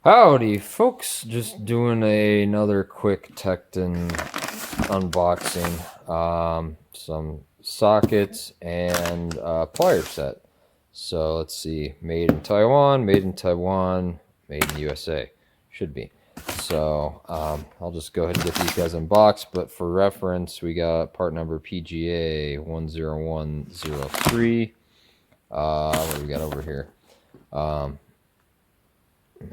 Howdy, folks. Just doing another quick Tekton unboxing. Some sockets and plier set. So let's see. Made in Taiwan, made in Taiwan, made in the USA. Should be. So I'll just go ahead and get these guys unboxed. But for reference, we got part number PGA 10103. What do we got over here?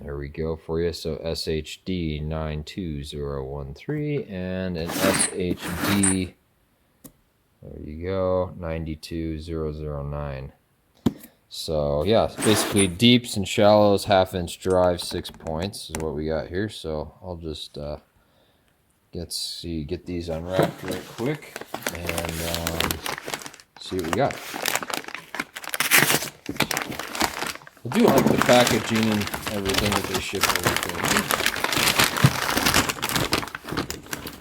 There we go for you. So SHD 92013 and an SHD, there you go, 92009. So yeah, basically deeps and shallows, 1/2 inch drive, 6 points is what we got here. So I'll just get these unwrapped real quick and see what we got. I do like the packaging and everything that they ship everything.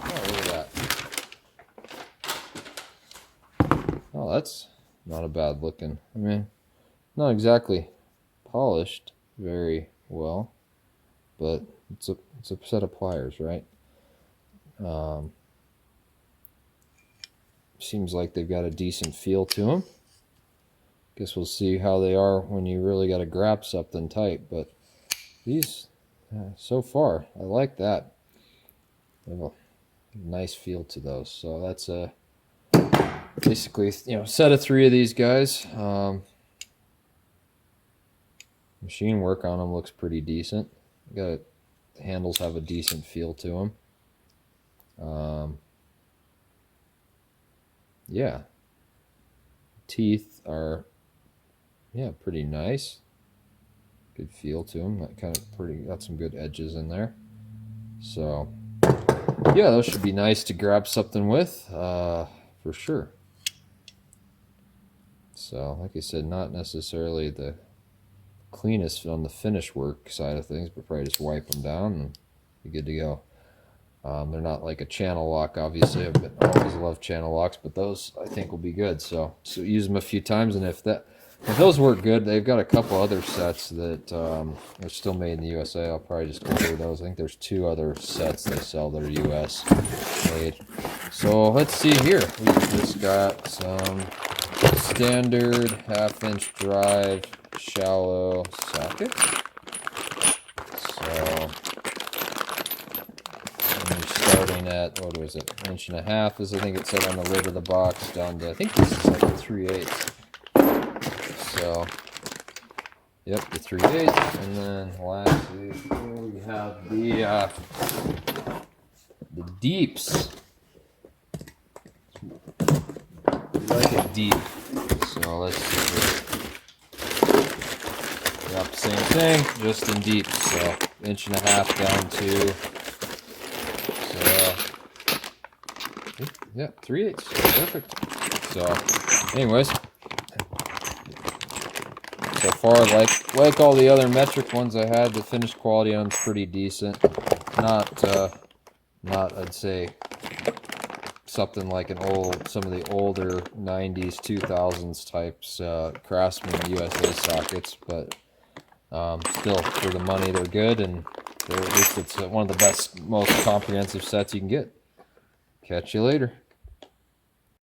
Oh, look at that. Oh, that's not a bad looking. I mean, not exactly polished very well, but it's a set of pliers, right? Seems like they've got a decent feel to them. Guess we'll see how they are when you really got to grab something tight. But these, so far, I like that. They have a nice feel to those. So that's basically, set of 3 of these guys. Machine work on them looks pretty decent. The handles have a decent feel to them. Yeah, teeth are pretty nice. Good feel to them. That kind of got some good edges in there. So yeah, those should be nice to grab something with, for sure. So like I said, not necessarily the cleanest on the finish work side of things, but probably just wipe them down and be good to go. They're not like a channel lock, obviously. I've always loved channel locks, but those I think will be good. So use them a few times, and if those work good, they've got a couple other sets that are still made in the USA. I'll probably just order those. I think there's 2 other sets they sell that are US made. So let's see here. We just got some standard 1/2 inch drive shallow sockets. So starting at, what was it, 1.5 inches is I think it said on the lid of the box, down to, I think this is like a 3/8. So yep, the 3/8, and then lastly we have the deeps. We like it deep, so let's see here. Yep, same thing, just in deep. So 1.5 inches down to, yeah, 3/8, perfect. So anyways, so far, like all the other metric ones I had, the finish quality on them's pretty decent. Not I'd say something like some of the older 90s, 2000s types Craftsman USA sockets, but still, for the money, they're good, and at least it's one of the best, most comprehensive sets you can get. Catch you later.